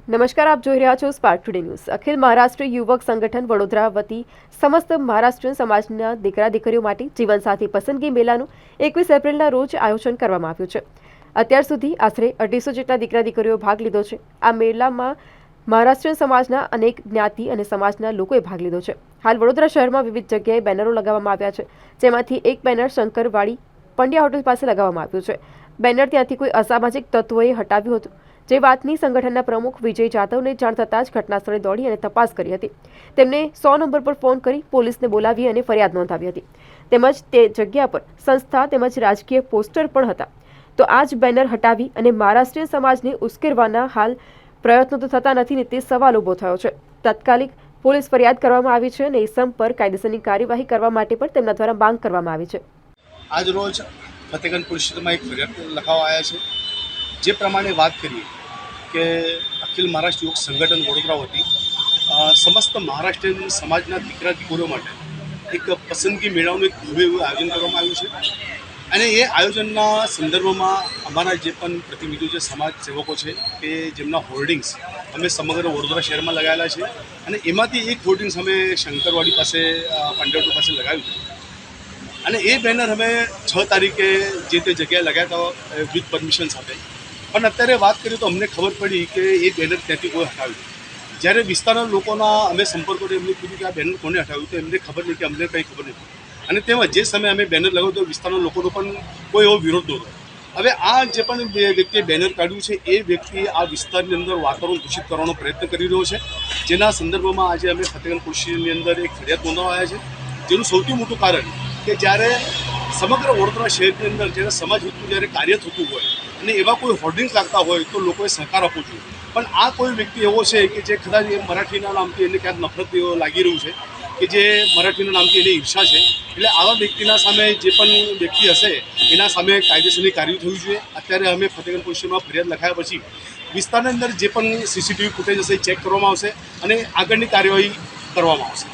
નમસ્કાર, આપ જોઈ રહ્યા છો સ્પાર્ક ટુડે ન્યૂઝ. અખિલ મહારાષ્ટ્ર યુવક સંગઠન વડોદરા વતી સમસ્ત મહારાષ્ટ્રીયન સમાજના દીકરા દીકરીઓ માટે જીવનસાથી પસંદગી મેળાનું 21 એપ્રિલના રોજ આયોજન કરવામાં આવ્યું છે. અત્યાર સુધી આશરે 250 જેટલા દીકરા દીકરીઓ ભાગ લીધો છે. આ મેળામાં મહારાષ્ટ્રીયન સમાજના અનેક જ્ઞાતિ અને સમાજના લોકોએ ભાગ લીધો છે. હાલ વડોદરા શહેરમાં વિવિધ જગ્યાએ બેનરો લગાવવામાં આવ્યા છે, જેમાંથી એક બેનર શંકરવાડી પંડ્યા હોટલ પાસે લગાવવામાં આવ્યું છે. બેનર ત્યાંથી કોઈ અસામાજિક તત્વોએ હટાવ્યું હતું, જે વાતની સંગઠનના પ્રમુખ વિજય જાધવને જાણ થતાં જ ઘટનાસ્થળે દોડી અને તપાસ કરી હતી. તેમને 100 નંબર પર ફોન કરી પોલીસને બોલાવી અને ફરિયાદ નોંધાવી હતી. તેમજ તે જગ્યા પર સંસ્થા તેમજ રાજકીય પોસ્ટર પણ હતા. તો આ જ બેનર હટાવી અને મહારાષ્ટ્રીયન સમાજને ઉશ્કેરવાના હાલ પ્રયત્નો તો થતા નથી ને તે સવાલ ઊભો થયો છે. તાત્કાલિક પોલીસ ફરિયાદ કરવામાં આવી છે અને ઇસમ પર કાયદેસરની કાર્યવાહી કરવા માટે પણ તેમના દ્વારા માંગ કરવામાં આવી છે. આજ રોજ ફતેગંજ પોલીસ સ્ટેશનમાં એક ફરિયાદ લખાવવા આવ્યા છે. જે પ્રમાણે વાત કરીએ કે અખિલ મહારાષ્ટ્ર યુવક સંગઠન વડોદરા વતી સમસ્ત મહારાષ્ટ્રીયન સમાજના દીકરા દીકરીઓ માટે એક પસંદગી મેળાનું એક ભવ્ય એવું આયોજન કરવામાં આવ્યું છે. અને એ આયોજનના સંદર્ભમાં અમારા જે પણ પ્રતિનિધિઓ છે, સમાજ સેવકો છે, કે જેમના હોર્ડિંગ્સ અમે સમગ્ર વડોદરા શહેરમાં લગાવેલા છે. અને એમાંથી એક હોર્ડિંગ્સ અમે શંકરવાડી પાસે પંડ્યા પાસે લગાવ્યું હતું. અને એ બેનર અમે 6 તારીખે જે તે જગ્યાએ લગાવ્યા હતા વિથ પરમિશન સાથે. પણ અત્યારે વાત કરીએ તો અમને ખબર પડી કે એ બેનર ત્યાંથી કોઈ હટાવ્યું. જ્યારે વિસ્તારના લોકોના અમે સંપર્ક કરી એમને કીધું કે આ બેનર કોને હટાવ્યું, તો એમને ખબર નહીં, કે અમને કંઈ ખબર નથી. અને તેમજ જે સમયે અમે બેનર લગાવ્યું તો વિસ્તારના લોકોનો પણ કોઈ એવો વિરોધ નહોતો. હવે આ જે પણ વ્યક્તિએ બેનર કાઢ્યું છે એ વ્યક્તિ આ વિસ્તારની અંદર વાતાવરણ દૂષિત કરવાનો પ્રયત્ન કરી રહ્યો છે. જેના સંદર્ભમાં આજે અમે ફતેગંજ પોલીસ સ્ટેશનની અંદર એક ફરિયાદ નોંધવા આવ્યા છે. જેનું સૌથી મોટું કારણ કે જ્યારે સમગ્ર વડોદરા શહેરની અંદર જ્યારે સમાજ હિતનું જ્યારે કાર્ય થતું હોય અને એવા કોઈ હોર્ડિંગ્સ લાગતા હોય તો લોકોએ સહકાર આપવો જોઈએ. પણ આ કોઈ વ્યક્તિ એવો છે કે જે કદાચ એ મરાઠીના નામથી એને ક્યાંક નફરત લાગી રહ્યું છે, કે જે મરાઠીના નામથી એની ઈર્ષા છે. એટલે આવા વ્યક્તિના સામે જે પણ વ્યક્તિ હશે એના સામે કાયદેસરની કાર્યવાહી થવી જોઈએ. અત્યારે અમે ફતેગંજ પોલીસ સ્ટેશનમાં ફરિયાદ લખાયા પછી વિસ્તારની અંદર જે પણ CCTV ફૂટેજ હશે ચેક કરવામાં આવશે અને આગળની કાર્યવાહી કરવામાં આવશે.